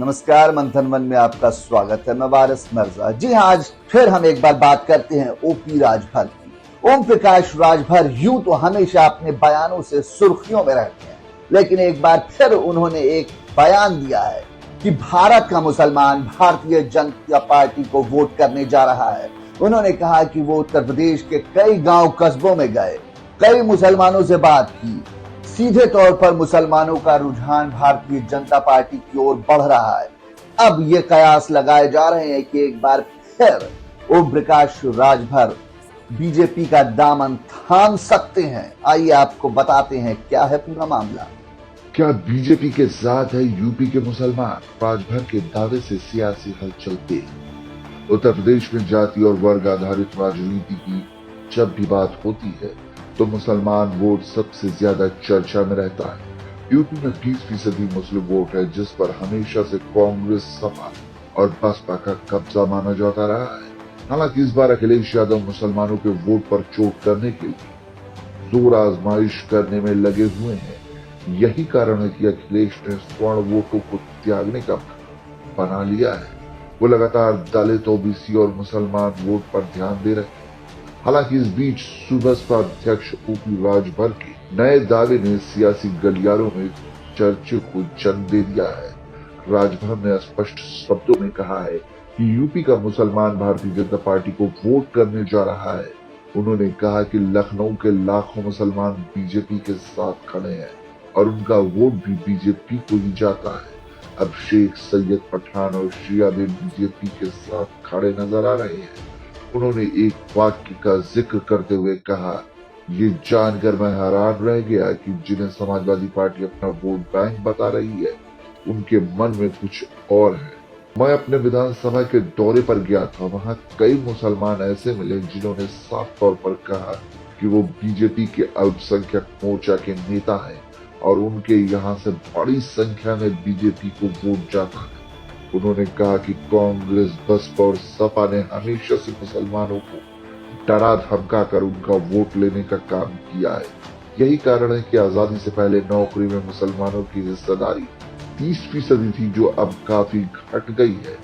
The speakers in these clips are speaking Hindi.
नमस्कार, मंथन मन में आपका स्वागत है। मैं वारिस मिर्जा। जी हाँ, आज फिर हम एक बार बात करते हैं ओपी राजभर की। ओम प्रकाश राजभर यूं तो हमेशा अपने बयानों से सुर्खियों में रहते हैं, लेकिन एक बार फिर उन्होंने एक बयान दिया है कि भारत का मुसलमान भारतीय जनता पार्टी को वोट करने जा रहा है। उन्होंने कहा कि वो उत्तर प्रदेश के कई गांव कस्बों में गए, कई मुसलमानों से बात की। सीधे तौर पर मुसलमानों का रुझान भारतीय जनता पार्टी की ओर बढ़ रहा है। अब ये कयास लगाए जा रहे हैं कि एक बार फिर ओम प्रकाश राजभर बीजेपी का दामन थाम सकते हैं। आइए आपको बताते हैं क्या है पूरा मामला। क्या बीजेपी के साथ है यूपी के मुसलमान? राजभर के दावे से सियासी हलचल तेज। उत्तर प्रदेश में जाति और वर्ग आधारित राजनीति की जब भी बात होती है तो मुसलमान वोट सबसे ज्यादा चर्चा में रहता है। यूपी में 20% मुस्लिम वोट है, जिस पर हमेशा से कांग्रेस, सपा और बसपा का कब्जा माना जाता रहा है। हालांकि इस बार अखिलेश यादव मुसलमानों के वोट पर चोट करने के लिए जोर आजमाइश करने में लगे हुए हैं। यही कारण है कि अखिलेश ने स्वर्ण वोटों को त्यागने का बना लिया है। वो लगातार दलित, ओबीसी और मुसलमान वोट पर ध्यान दे रहे हैं। हालांकि इस बीच बसपा अध्यक्ष ओपी राजभर के नए दावे ने सियासी गलियारों में चर्चे को जन्म दे दिया है। राजभर ने स्पष्ट शब्दों में कहा है कि यूपी का मुसलमान भारतीय जनता पार्टी को वोट करने जा रहा है। उन्होंने कहा कि लखनऊ के लाखों मुसलमान बीजेपी के साथ खड़े हैं और उनका वोट भी बीजेपी को ही जाता है। अब शेख सैयद पठान और शिया भी बीजेपी के साथ खड़े नजर आ रहे हैं। उन्होंने एक वाक्य का जिक्र करते हुए कहा, ये जानकर मैं हैरान रह गया कि जिन्हें समाजवादी पार्टी अपना वोट बैंक बता रही है, उनके मन में कुछ और है। मैं अपने विधानसभा के दौरे पर गया था, वहां कई मुसलमान ऐसे मिले जिन्होंने साफ तौर पर कहा कि वो बीजेपी के अल्पसंख्यक मोर्चा के नेता हैं और उनके यहाँ से बड़ी संख्या में बीजेपी को वोट जाता है। उन्होंने कहा कि कांग्रेस, बसपा और सपा ने हमेशा से मुसलमानों को डरा धमका कर उनका वोट लेने का काम किया है। यही कारण है कि आजादी से पहले नौकरी में मुसलमानों की हिस्सेदारी 30% थी, जो अब काफी घट गई है।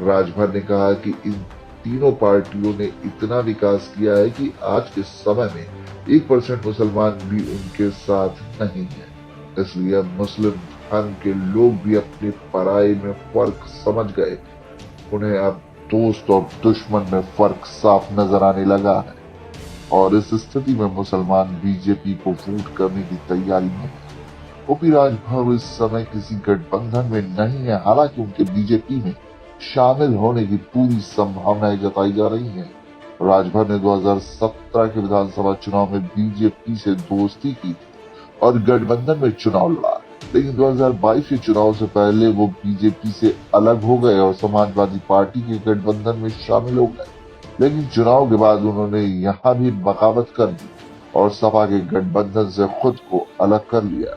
राजभर ने कहा कि इन तीनों पार्टियों ने इतना विकास किया है कि आज के समय में 1% मुसलमान भी उनके साथ नहीं है। इसलिए मुस्लिम धर्म के लोग भी अपने पराये में फर्क समझ गए। उन्हें अब दोस्त और दुश्मन में फर्क साफ नजर आने लगा है और इस स्थिति में मुसलमान बीजेपी को वोट करने की तैयारी में है। ओपी राजभर इस समय किसी गठबंधन में नहीं है। हालांकि उनके बीजेपी में शामिल होने की पूरी संभावनाएं जताई जा रही हैं। राजभर ने 2017 के विधानसभा चुनाव में बीजेपी से दोस्ती की और गठबंधन में चुनाव लड़ा, लेकिन 2022 के चुनाव से पहले वो बीजेपी से अलग हो गए और समाजवादी पार्टी के गठबंधन में शामिल हो गए। लेकिन चुनाव के बाद उन्होंने यहाँ भी बगावत कर दी और सपा के गठबंधन से खुद को अलग कर लिया।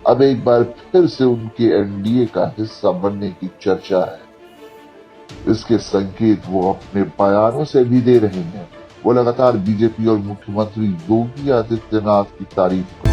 अब एक बार फिर से उनके एनडीए का हिस्सा बनने की चर्चा है। इसके संकेत वो अपने बयानों से भी दे रहे हैं। वो लगातार बीजेपी और मुख्यमंत्री योगी आदित्यनाथ की तारीफ